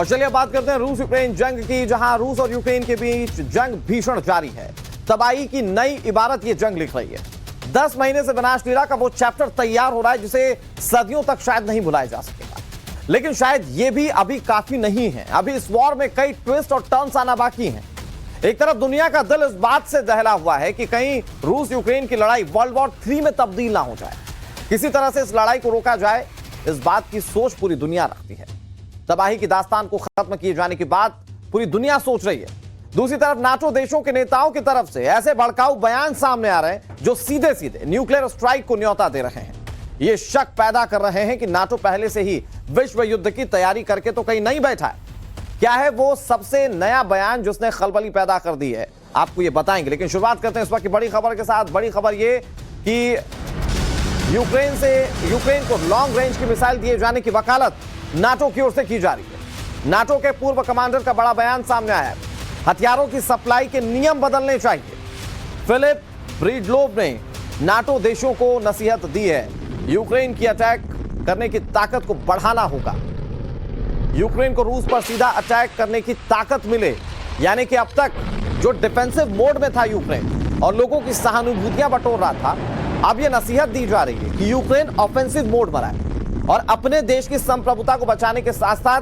और चलिए बात करते हैं रूस यूक्रेन जंग की, जहां रूस और यूक्रेन के बीच जंग भीषण जारी है। तबाही की नई इबारत ये जंग लिख रही है। 10 महीने से विनाश लीला का वो चैप्टर तैयार हो रहा है जिसे सदियों तक शायद नहीं भुलाया जा सकेगा। लेकिन शायद ये भी अभी काफी नहीं है। अभी इस वॉर में कई ट्विस्ट और टर्न्स आना बाकी हैं। एक तरफ दुनिया का दिल इस बात से दहला हुआ है कि कहीं रूस यूक्रेन की लड़ाई वर्ल्ड वॉर 3 में तब्दील ना हो जाए, किसी तरह से इस लड़ाई को रोका जाए, इस बात की सोच पूरी दुनिया रखती है। तबाही की दास्तान को खत्म किए जाने की बात पूरी दुनिया सोच रही है। दूसरी तरफ नाटो देशों के नेताओं की तरफ से ऐसे भड़काऊ बयान सामने आ रहे हैं जो सीधे सीधे न्यूक्लियर स्ट्राइक को न्योता दे रहे हैं। ये शक पैदा कर रहे हैं कि नाटो पहले से ही विश्व युद्ध की तैयारी करके तो कहीं नहीं बैठा है। क्या है वो सबसे नया बयान जिसने खलबली पैदा कर दी है, आपको ये बताएंगे। लेकिन शुरुआत करते हैं इस वक्त की बड़ी खबर के साथ। बड़ी खबर ये कि यूक्रेन को लॉन्ग रेंज की मिसाइल दिए जाने की वकालत नाटो की ओर से की जा रही है। नाटो के पूर्व कमांडर का बड़ा बयान सामने आया है। हथियारों की सप्लाई के नियम बदलने चाहिए। फिलिप ब्रीडलोव ने नाटो देशों को नसीहत दी है। यूक्रेन की अटैक करने की ताकत को बढ़ाना होगा। यूक्रेन को रूस पर सीधा अटैक करने की ताकत मिले, यानी कि अब तक जो डिफेंसिव मोड में था यूक्रेन और लोगों की सहानुभूतियां बटोर रहा था, अब यह नसीहत दी जा रही है कि यूक्रेन ऑफेंसिव मोड में आए और अपने देश की संप्रभुता को बचाने के साथ साथ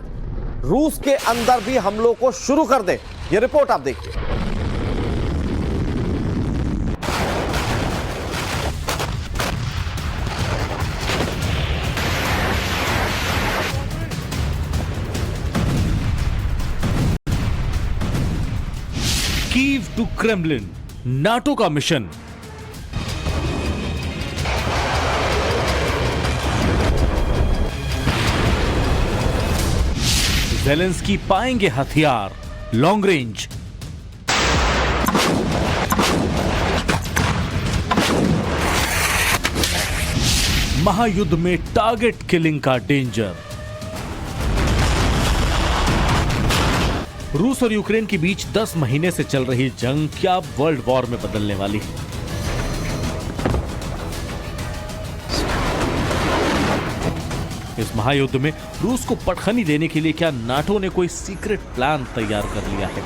रूस के अंदर भी हमलों को शुरू कर दे। यह रिपोर्ट आप देखिए। कीव टू क्रेमलिन, नाटो का मिशन। ज़ेलेंस्की पाएंगे हथियार लॉन्ग रेंज। महायुद्ध में टारगेट किलिंग का डेंजर। रूस और यूक्रेन के बीच 10 महीने से चल रही जंग क्या वर्ल्ड वॉर में बदलने वाली है? इस महायुद्ध में रूस को पटखनी देने के लिए क्या नाटो ने कोई सीक्रेट प्लान तैयार कर लिया है?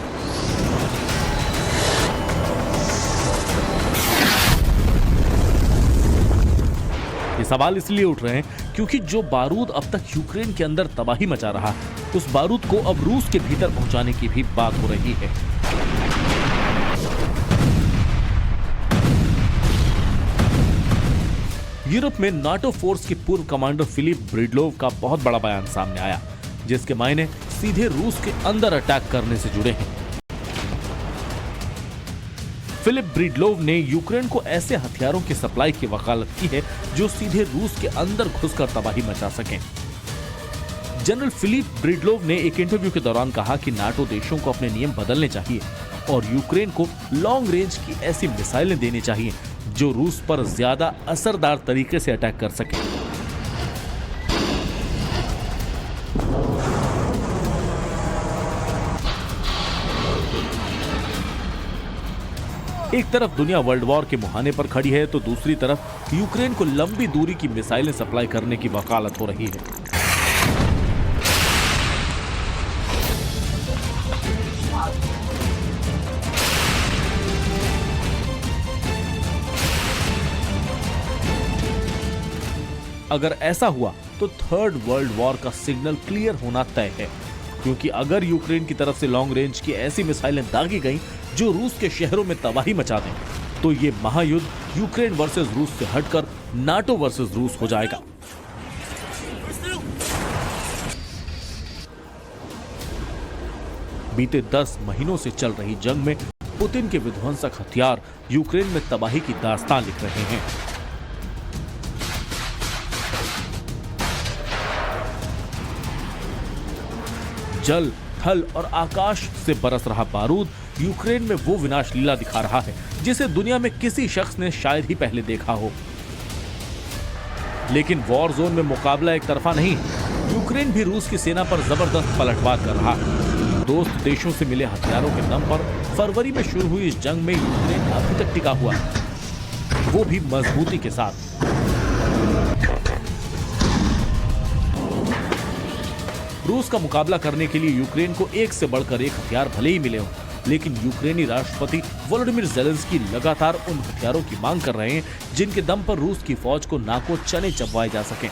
ये सवाल इसलिए उठ रहे हैं क्योंकि जो बारूद अब तक यूक्रेन के अंदर तबाही मचा रहा है, उस बारूद को अब रूस के भीतर पहुंचाने की भी बात हो रही है। यूरोप में नाटो फोर्स के पूर्व कमांडर फिलिप ब्रीडलोव का बहुत बड़ा बयान सामने आया, जिसके मायने सीधे रूस के अंदर अटैक करने से जुड़े हैं। फिलिप ब्रीडलोव ने यूक्रेन को ऐसे हथियारों की सप्लाई की वकालत की है जो सीधे रूस के अंदर घुसकर तबाही मचा सकें। जनरल फिलिप ब्रीडलोव ने एक इंटरव्यू के दौरान कहा कि नाटो देशों को अपने नियम बदलने चाहिए और यूक्रेन को लॉन्ग रेंज की ऐसी मिसाइलें देनी चाहिए जो रूस पर ज्यादा असरदार तरीके से अटैक कर सके। एक तरफ दुनिया वर्ल्ड वॉर के मुहाने पर खड़ी है तो दूसरी तरफ यूक्रेन को लंबी दूरी की मिसाइलें सप्लाई करने की वकालत हो रही है। अगर ऐसा हुआ तो थर्ड वर्ल्ड वॉर का सिग्नल क्लियर होना तय है, क्योंकि अगर यूक्रेन की तरफ से लॉन्ग रेंज की ऐसी मिसाइलें दागी गईं जो रूस के शहरों में तबाही मचा दें, तो ये महायुद्ध यूक्रेन वर्सेस रूस से हटकर नाटो वर्सेस रूस हो जाएगा। बीते 10 महीनों से चल रही जंग में पुतिन के विध्वंसक हथियार यूक्रेन में तबाही की दास्तान लिख रहे हैं। जल, थल और आकाश से बरस रहा बारूद यूक्रेन में वो विनाश लीला दिखा रहा है जिसे दुनिया में किसी शख्स ने शायद ही पहले देखा हो। लेकिन वॉर जोन में मुकाबला एक तरफा नहीं, यूक्रेन भी रूस की सेना पर जबरदस्त पलटवार कर रहा है। दोस्त देशों से मिले हथियारों के दम पर फरवरी में शुरू हुई इस जंग में यूक्रेन अभी तक टिका हुआ है, वो भी मजबूती के साथ। रूस का मुकाबला करने के लिए यूक्रेन को एक से बढ़कर एक हथियार भले ही मिले हों, लेकिन यूक्रेनी राष्ट्रपति वोलोडिमिर जेलेंस्की लगातार उन हथियारों की मांग कर रहे हैं जिनके दम पर रूस की फौज को नाको चने चबवाए जा सकें।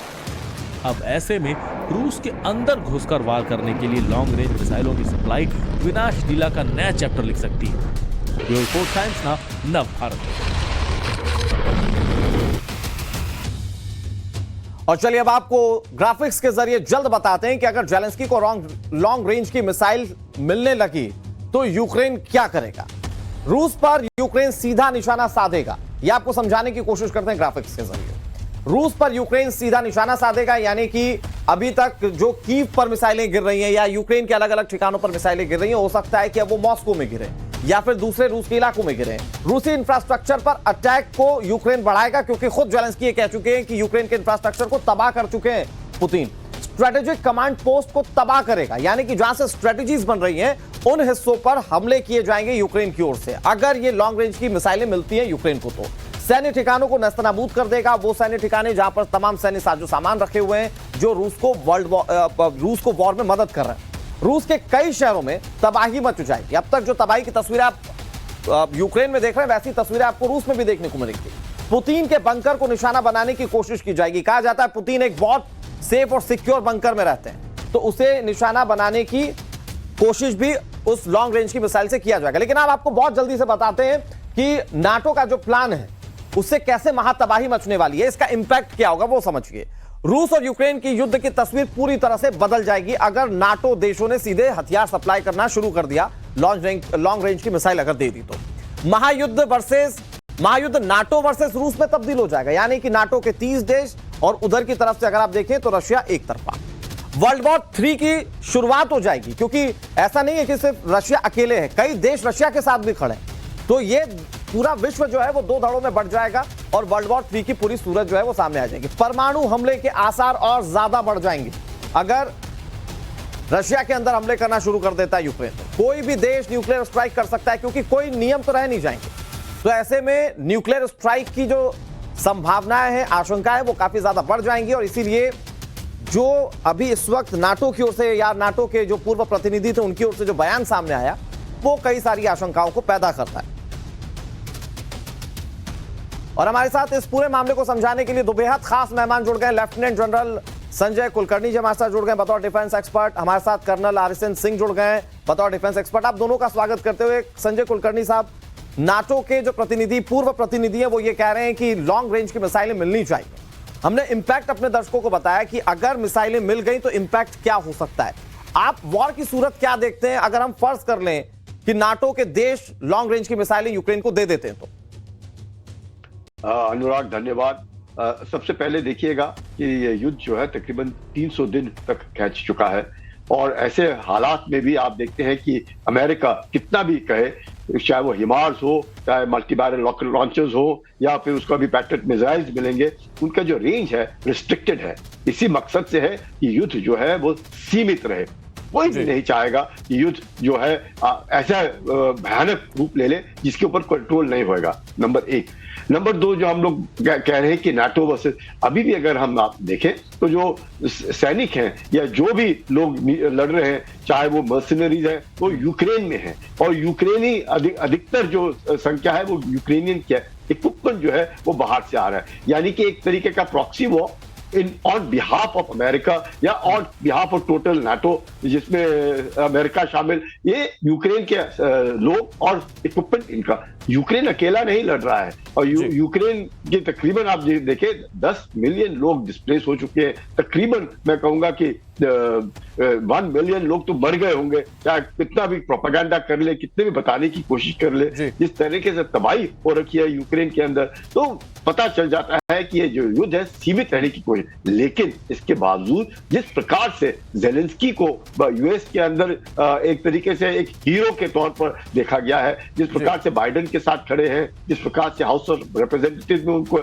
अब ऐसे में रूस के अंदर घुसकर वार करने के लिए लॉन्ग रेंज मिसाइलों की सप्लाई विनाश लीला का नया चैप्टर लिख सकती है। ब्यूरो रिपोर्ट टाइम्स नाउ नव भारत। और चलिए अब आपको ग्राफिक्स के जरिए जल्द बताते हैं कि अगर जेलेंस्की को लॉन्ग रेंज की मिसाइल मिलने लगी तो यूक्रेन क्या करेगा। रूस पर यूक्रेन सीधा निशाना साधेगा, यह आपको समझाने की कोशिश करते हैं ग्राफिक्स के जरिए। रूस पर यूक्रेन सीधा निशाना साधेगा, यानी कि अभी तक जो कीव पर मिसाइलें गिर रही हैं या यूक्रेन के अलग अलग ठिकानों पर मिसाइलें गिर रही हैं, हो सकता है कि अब वो मॉस्को में गिरे या फिर दूसरे रूस के इलाकों में गिरे। रूसी इंफ्रास्ट्रक्चर पर अटैक को यूक्रेन बढ़ाएगा, क्योंकि खुद जेलेंस्की ये कह चुके हैं कि यूक्रेन के इंफ्रास्ट्रक्चर को तबाह कर चुके हैं पुतिन। स्ट्रेटेजिक कमांड पोस्ट को तबाह करेगा, यानी कि जहां से स्ट्रेटेजीज बन रही हैं उन हिस्सों पर हमले किए जाएंगे यूक्रेन की ओर से। अगर ये लॉन्ग रेंज की मिसाइलें मिलती हैं यूक्रेन को, तो सैन्य ठिकानों को नस्तनाबूद कर देगा। वो सैन्य ठिकाने जहां पर तमाम सैन्य साजो सामान रखे हुए हैं जो रूस को वॉर में मदद कर रहे हैं। रूस के कई शहरों में तबाही मच जाएगी। अब तक जो तबाही की तस्वीरें आप यूक्रेन में देख रहे हैं, वैसी तस्वीरें आपको रूस में भी देखने को मिलेंगी। पुतिन के बंकर को निशाना बनाने की कोशिश की जाएगी। कहा जाता है पुतिन एक बहुत सेफ और सिक्योर बंकर में रहते हैं, तो उसे निशाना बनाने की कोशिश भी उस लॉन्ग रेंज की मिसाइल से किया जाएगा। लेकिन अब आपको बहुत जल्दी से बताते हैं कि नाटो का जो प्लान है उससे कैसे महातबाही मचने वाली है, इसका इंपैक्ट क्या होगा वो समझिए। रूस और यूक्रेन की युद्ध की तस्वीर पूरी तरह से बदल जाएगी अगर नाटो देशों ने सीधे हथियार सप्लाई करना शुरू कर दिया, लॉन्ग रेंज की मिसाइल अगर दे दी तो। महायुद्ध नाटो वर्सेस रूस में तब्दील हो जाएगा, यानी कि नाटो के 30 देश और उधर की तरफ से अगर आप देखें तो रशिया एक तरफा। वर्ल्ड वॉर 3 की शुरुआत हो जाएगी, क्योंकि ऐसा नहीं है कि सिर्फ रशिया अकेले है, कई देश रशिया के साथ भी खड़े हैं। तो ये पूरा विश्व जो है वो दो धड़ों में बढ़ जाएगा और वर्ल्ड वॉर 3 की पूरी सूरत जो है वो सामने आ जाएगी। परमाणु हमले के आसार और ज्यादा बढ़ जाएंगे अगर रशिया के अंदर हमले करना शुरू कर देता है यूक्रेन। कोई भी देश न्यूक्लियर स्ट्राइक कर सकता है, क्योंकि कोई नियम तो रह नहीं जाएंगे। तो ऐसे में न्यूक्लियर स्ट्राइक की जो संभावनाएं हैं, आशंकाएं, वो काफी ज्यादा बढ़ जाएंगी। और इसीलिए जो अभी इस वक्त नाटो की ओर से या नाटो के जो पूर्व प्रतिनिधि थे उनकी ओर से जो बयान सामने आया, वो कई सारी आशंकाओं को पैदा करता है। और हमारे साथ इस पूरे मामले को समझाने के लिए दो बेहद खास मेहमान जुड़ गए। लेफ्टिनेंट जनरल संजय कुलकर्णी जी हमारे साथ जुड़ गए बतौर डिफेंस एक्सपर्ट। हमारे साथ कर्नल आरएसएन सिंह जुड़ गए बतौर डिफेंस एक्सपर्ट। आप दोनों का स्वागत करते हुए संजय कुलकर्णी साहब, नाटो के जो प्रतिनिधि, पूर्व प्रतिनिधि है, वो ये कह रहे हैं कि लॉन्ग रेंज की मिसाइलें मिलनी चाहिए। हमने इंपैक्ट अपने दर्शकों को बताया कि अगर मिसाइलें मिल गई तो इंपैक्ट क्या हो सकता है। आप वॉर की सूरत क्या देखते हैं अगर हम फर्ज कर लें कि नाटो के देश लॉन्ग रेंज की मिसाइलें यूक्रेन को दे देते हैं तो? अनुराग, धन्यवाद। सबसे पहले देखिएगा कि ये युद्ध जो है तकरीबन 300 दिन तक खींच चुका है और ऐसे हालात में भी आप देखते हैं कि अमेरिका कितना भी कहे, चाहे वो हिमार्स हो, चाहे मल्टी बैरल रॉकेट लॉन्चर्स हो या फिर उसको भी पैट्रियट मिसाइल्स मिलेंगे, उनका जो रेंज है रिस्ट्रिक्टेड है। इसी मकसद से है कि युद्ध जो है वो सीमित रहे। कोई भी नहीं चाहेगा कि युद्ध जो है ऐसा भयानक रूप ले ले जिसके ऊपर कंट्रोल नहीं होगा, नंबर 1। नंबर 2, जो हम लोग कह रहे हैं कि नाटो वर्सेस, अभी भी अगर हम आप देखें तो जो सैनिक हैं या जो भी लोग लड़ रहे हैं, चाहे वो मर्सिनरीज हैं, वो यूक्रेन में हैं और यूक्रेनी अधिकतर जो संख्या है वो यूक्रेनियन इक्विपमेंट जो है वो बाहर से आ रहा है, यानी कि एक तरीके का proxy war on behalf of America या on behalf of total NATO, जिसमें अमेरिका शामिल। ये यूक्रेन के लोग और इक्विपमेंट इनका, यूक्रेन अकेला नहीं लड़ रहा है और यूक्रेन के तकरीबन आप देखें 10 मिलियन लोग डिस्प्लेस हो चुके हैं। तकरीबन मैं कहूंगा कि 1 मिलियन लोग तो मर गए होंगे, चाहे कितना भी प्रोपेगेंडा कर ले, कितने भी बताने की कोशिश कर ले, जिस तरीके से तबाही हो रखी है यूक्रेन के अंदर, तो पता चल जाता है कि ये जो युद्ध है सीमित रहने की कोशिश। लेकिन इसके बावजूद जिस प्रकार से जेलेंस्की को यूएस के अंदर एक तरीके से एक हीरो के तौर पर देखा गया है, जिस प्रकार से बाइडेन के साथ खड़े हैं, जिस प्रकार से हाउस ऑफ रिप्रेजेंटेटिव में उनको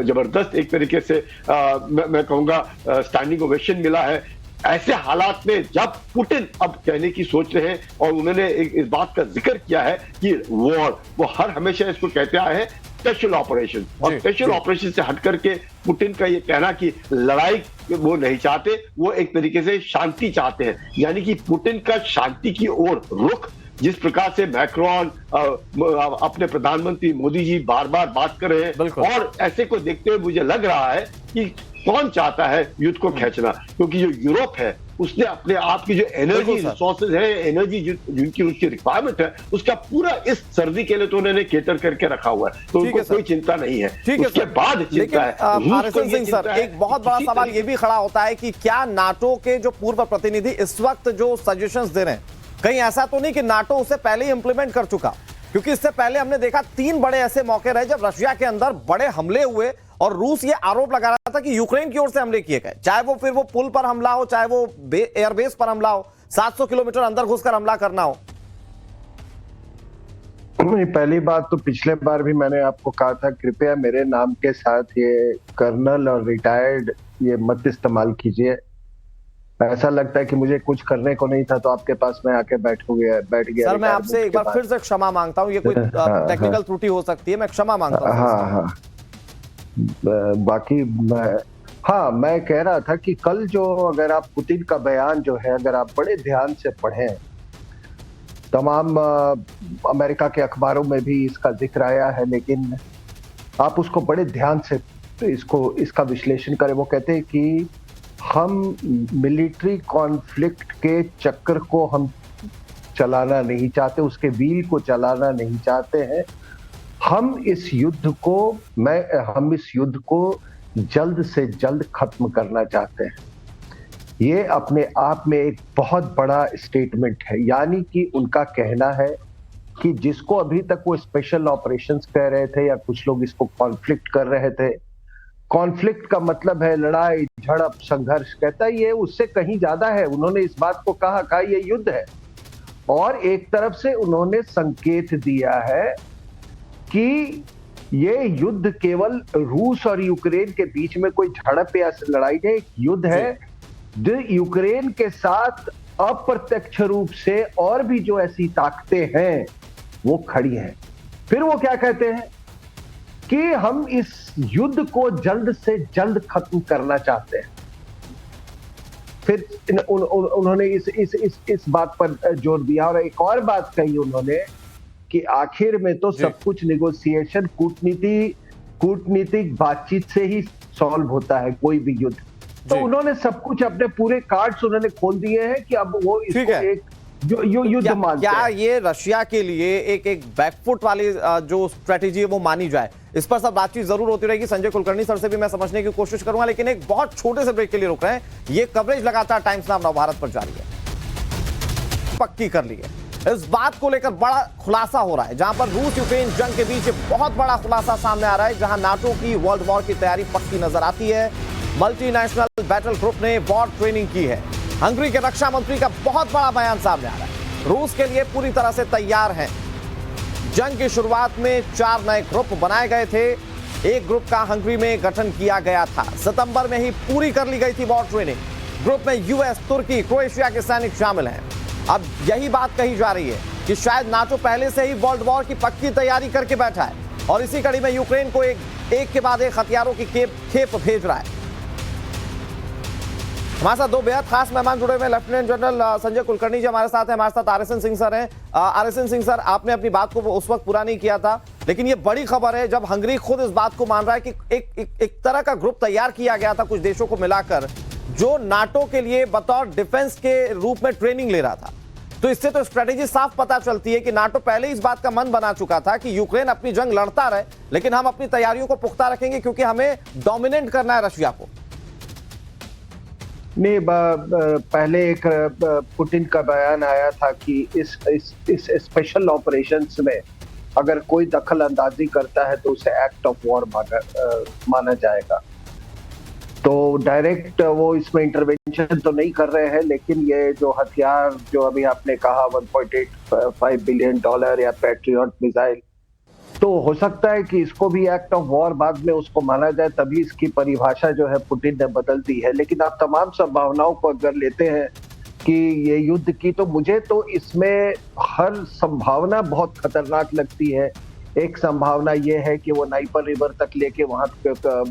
जबरदस्त एक तरीके से मैं कहूंगा स्टैंडिंग ओवेशन मिला है, ऐसे हालात में जब पुतिन अब कहने की सोच रहे हैं और उन्होंने इस बात का जिक्र किया है कि वॉर, वो हमेशा इसको कहते आए हैं स्पेशल ऑपरेशन, और स्पेशल ऑपरेशन से हट करके पुतिन का ये कहना कि लड़ाई वो नहीं चाहते, वो एक तरीके से शांति चाहते हैं। यानी कि पुतिन का शांति की ओर रुख, जिस प्रकार से मैक्रोन अपने प्रधानमंत्री मोदी जी बार बार बात कर रहे हैं, और ऐसे को देखते हुए मुझे लग रहा है कि कौन चाहता है युद्ध को खींचना, क्योंकि जो यूरोप है उसने अपने आप की जो एनर्जी रिसोर्सेज है, एनर्जी जिनकी उसकी रिक्वायरमेंट है, उसका पूरा इस सर्दी के लिए तो उन्होंने केटर करके रखा हुआ है, तो उनको कोई चिंता नहीं है। उसके बाद चिंता है आरएसएन सिंह सर, एक बहुत बड़ा सवाल ये भी खड़ा होता है कि क्या नाटो के जो पूर्व प्रतिनिधि इस वक्त जो सजेशंस दे रहे हैं, कहीं ऐसा तो नहीं कि नाटो उसे पहले ही इंप्लीमेंट कर चुका? क्योंकि इससे पहले हमने देखा 3 बड़े ऐसे मौके रहे जब रशिया के अंदर बड़े हमले हुए और रूस ये आरोप लगा रहा था कि यूक्रेन की ओर से हमले किए गए, चाहे वो फिर वो पुल पर हमला हो, चाहे वो एयरबेस पर हमला हो, 700 किलोमीटर अंदर घुसकर हमला करना हो। पहली बात तो पिछले बार भी मैंने आपको कहा था, कृपया मेरे नाम के साथ ये कर्नल और रिटायर्ड ये मत इस्तेमाल कीजिए। ऐसा लगता है कि मुझे कुछ करने को नहीं था तो आपके पास मैं आके बैठ गया। सर मैं आपसे एक बार फिर से क्षमा मांगता हूं, ये कोई टेक्निकल त्रुटि हो सकती है, मैं क्षमा मांगता हूं। हाँ, बाकी मैं कह रहा था कि कल जो, अगर आप पुतिन का बयान जो है अगर आप बड़े ध्यान से पढ़ें, तमाम अमेरिका के अखबारों में भी इसका जिक्र आया है, लेकिन आप उसको बड़े ध्यान से इसका विश्लेषण करें। वो कहते हैं कि हम मिलिट्री कॉन्फ्लिक्ट के चक्कर को हम चलाना नहीं चाहते, उसके व्हील को चलाना नहीं चाहते हैं। हम इस युद्ध को जल्द से जल्द खत्म करना चाहते हैं। ये अपने आप में एक बहुत बड़ा स्टेटमेंट है। यानी कि उनका कहना है कि जिसको अभी तक वो स्पेशल ऑपरेशंस कह रहे थे, या कुछ लोग इसको कॉन्फ्लिक्ट कर रहे थे, कॉन्फ्लिक्ट का मतलब है लड़ाई झड़प संघर्ष, कहता है ये उससे कहीं ज्यादा है। उन्होंने इस बात को कहा ये युद्ध है, और एक तरफ से उन्होंने संकेत दिया है कि ये युद्ध केवल रूस और यूक्रेन के बीच में कोई झड़प या लड़ाई नहीं, एक युद्ध है जो यूक्रेन के साथ अप्रत्यक्ष रूप से और भी जो ऐसी ताकतें हैं वो खड़ी हैं। फिर वो क्या कहते हैं कि हम इस युद्ध को जल्द से जल्द खत्म करना चाहते हैं। फिर उन्होंने इस बात पर जोर दिया, और एक और बात कही उन्होंने कि आखिर में तो सब कुछ नेगोशिएशन, कूटनीतिक बातचीत से ही सॉल्व होता है कोई भी युद्ध। तो उन्होंने सब कुछ, अपने पूरे कार्ड्स उन्होंने खोल दिए हैं कि अब वो इसको एक युद्ध मानते हैं। क्या ये रशिया के लिए एक बैकफुट वाली जो स्ट्रेटेजी है वो मानी जाए? इस पर सब बातचीत जरूर होती रहेगी। संजय कुलकर्णी सर से भी मैं समझने की कोशिश करूंगा, लेकिन एक बहुत छोटे से ब्रेक के लिए रुक रहे हैं। ये कवरेज लगातार टाइम्स नाउ नवभारत पर जारी है। पक्की कर ली है, इस बात को लेकर बड़ा खुलासा हो रहा है, जहां पर रूस यूक्रेन जंग के बीच बहुत बड़ा खुलासा सामने आ रहा है, जहां नाटो की वर्ल्ड वॉर की तैयारी पक्की नजर आती है। मल्टीनेशनल बैटल ग्रुप ने वॉर ट्रेनिंग की है। हंगरी के रक्षा मंत्री का बहुत बड़ा बयान सामने आ रहा है, रूस के लिए पूरी तरह से तैयार हैं। जंग की शुरुआत में 4 नए ग्रुप बनाए गए थे। एक ग्रुप का हंगरी में गठन किया गया था, सितंबर में ही पूरी कर ली गई थी वॉर ट्रेनिंग। ग्रुप में यूएस, तुर्की, क्रोएशिया के सैनिक शामिल हैं। अब यही बात कही जा रही है कि शायद नाटो पहले से ही वर्ल्ड वॉर की पक्की तैयारी करके बैठा है, और इसी कड़ी में यूक्रेन को एक के बाद एक हथियारों की खेप भेज रहा है। हमारे साथ 2 बेहद खास मेहमान जुड़े हुए हैं। लेफ्टिनेंट जनरल संजय कुलकर्णी जी हमारे साथ हैं, हमारे साथ आरएसएन सिंह सर हैं। आरएसएन सिंह सर, आपने अपनी बात को उस वक्त पूरा नहीं किया था, लेकिन ये बड़ी खबर है जब हंगरी खुद इस बात को मान रहा है कि एक तरह का ग्रुप तैयार किया गया था कुछ देशों को मिलाकर, जो नाटो के लिए बतौर डिफेंस के रूप में ट्रेनिंग ले रहा था। तो इससे तो स्ट्रेटेजी साफ पता चलती है कि नाटो पहले इस बात का मन बना चुका था कि यूक्रेन अपनी जंग लड़ता रहे, लेकिन हम अपनी तैयारियों को पुख्ता रखेंगे क्योंकि हमें डोमिनेट करना है रशिया को। नहीं, पहले एक पुतिन का बयान आया था कि इस स्पेशल ऑपरेशंस में अगर कोई दखल अंदाजी करता है तो उसे एक्ट ऑफ वॉर माना जाएगा। तो डायरेक्ट वो इसमें इंटरवेंशन तो नहीं कर रहे हैं, लेकिन ये जो हथियार जो अभी आपने कहा $1.85 बिलियन या पैट्रियट मिसाइल, तो हो सकता है कि इसको भी एक्ट ऑफ वॉर बाद में उसको माना जाए, तभी इसकी परिभाषा जो है पुतिन ने बदल दी है। लेकिन आप तमाम संभावनाओं को अगर लेते हैं कि ये युद्ध की, तो मुझे तो इसमें हर संभावना बहुत खतरनाक लगती है एक संभावना ये है कि वो नाइपर रिवर तक लेके वहां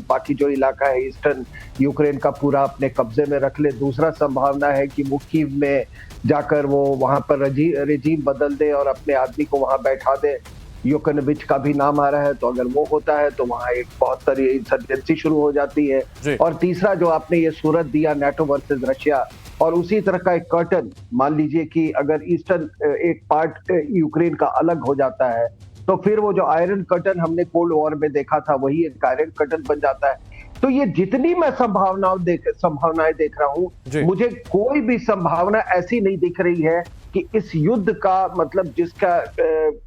बाकी जो इलाका है ईस्टर्न यूक्रेन का पूरा अपने कब्जे में रख ले। दूसरा संभावना है कि मुकीव में जाकर वो वहां पर रेजीम बदल दे और अपने आदमी को वहां बैठा दे। युकनोविच का भी नाम आ रहा है, तो अगर वो होता है तो वहां एक बहुत सारी इंसर्जेंसी शुरू हो जाती है। और तीसरा जो आपने ये सूरत दिया नाटो वर्सेस रशिया, और उसी तरह का एक कर्टन, मान लीजिए कि अगर ईस्टर्न एक पार्ट यूक्रेन का अलग हो जाता है तो फिर वो जो आयरन कर्टन हमने कोल्ड वॉर में देखा था वही एक आयरन कर्टन बन जाता है। तो ये जितनी मैं संभावनाएं देख रहा हूं, मुझे कोई भी संभावना ऐसी नहीं दिख रही है कि इस युद्ध का मतलब जिसका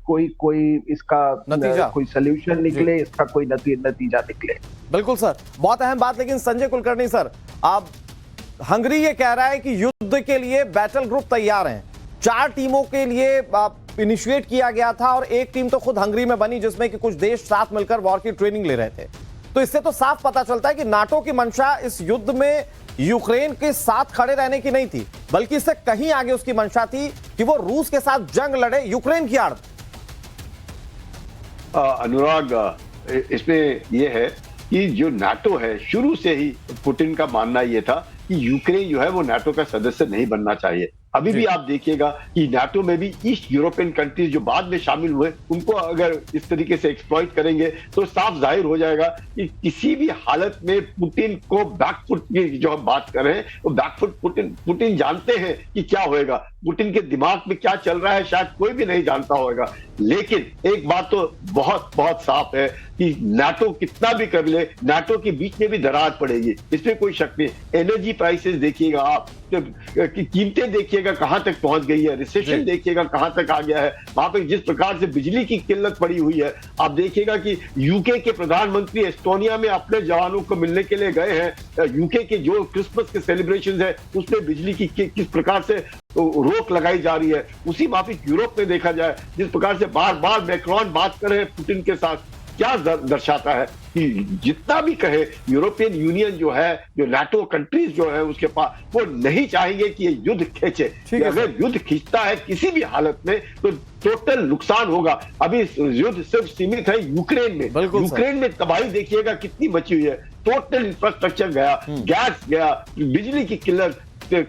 कोई इसका नतीजा, कोई सोल्यूशन निकले, इसका कोई नतीजा निकले। बिल्कुल सर, बहुत अहम बात। लेकिन संजय कुलकर्णी सर, आप हंगरी ये कह रहा है कि युद्ध के लिए बैटल ग्रुप तैयार हैं। 4 टीमों के लिए इनिशिएट किया गया था और एक टीम तो खुद हंगरी में बनी जिसमें कि कुछ देश साथ मिलकर वॉर की ट्रेनिंग ले रहे थे। तो इससे तो साफ पता चलता है कि नाटो की मंशा इस युद्ध में यूक्रेन के साथ खड़े रहने की नहीं थी, बल्कि इससे कहीं आगे उसकी मंशा थी कि वो रूस के साथ जंग लड़े यूक्रेन की आड़। अनुराग, इसमें यह है कि जो नाटो है, शुरू से ही पुतिन का मानना यह था कि यूक्रेन जो है वो नाटो का सदस्य नहीं बनना चाहिए। अभी भी आप देखिएगा कि नाटो में भी ईस्ट यूरोपियन कंट्रीज जो बाद में शामिल हुए, उनको अगर इस तरीके से एक्सप्लॉइट करेंगे तो साफ जाहिर हो जाएगा कि किसी भी हालत में पुतिन को बैकफुट की जो हम बात कर रहे हैं, वो बैकफुट पुतिन जानते हैं कि क्या होएगा, पुतिन के दिमाग में क्या चल रहा है शायद कोई भी नहीं जानता होगा। लेकिन एक बात तो बहुत बहुत साफ है कि नाटो कितना भी कर ले, नाटो के बीच में भी दरार पड़ेगी, इसमें कोई शक नहीं। एनर्जी प्राइसेस देखिएगा आप, कीमतें देखिएगा कहां तक पहुंच गई है, रिसेशन देखिएगा कहां तक आ गया है, वहां पे जिस प्रकार से बिजली की किल्लत पड़ी हुई है। आप देखिएगा कि यूके के प्रधानमंत्री एस्टोनिया में अपने जवानों को मिलने के लिए गए हैं। यूके के जो क्रिसमस के सेलिब्रेशन है उसमें बिजली की किस प्रकार से रोक लगाई जा रही है। उसी माफिक यूरोप में देखा जाए जिस प्रकार से बार बार मैक्रोन बात कर रहे हैं पुतिन के साथ, क्या दर्शाता है कि जितना भी कहे यूरोपियन यूनियन जो है, जो नाटो कंट्रीज जो है उसके पास, वो नहीं चाहेंगे कि ये युद्ध खींचे। अगर युद्ध खींचता है किसी भी हालत में तो टोटल नुकसान होगा। अभी युद्ध सिर्फ सीमित है यूक्रेन में, यूक्रेन में तबाही देखिएगा कितनी बची हुई है। टोटल इंफ्रास्ट्रक्चर गया, गैस गया, बिजली की किल्लत,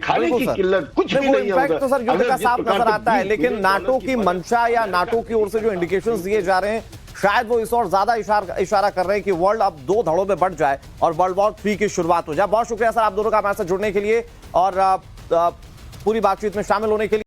खाने की किल्लत, कुछ भी नहीं होगा। तो सर युद्ध का साफ नजर आता है, लेकिन नाटो की मंशा या नाटो की ओर से जो इंडिकेशंस दिए जा रहे हैं, शायद वो इस और ज्यादा इशारा कर रहे हैं कि वर्ल्ड अब 2 धड़ों में बढ़ जाए और वर्ल्ड वॉर 3 की शुरुआत हो जाए। बहुत शुक्रिया सर आप दोनों का हमारे साथ जुड़ने के लिए और पूरी बातचीत में शामिल होने के लिए।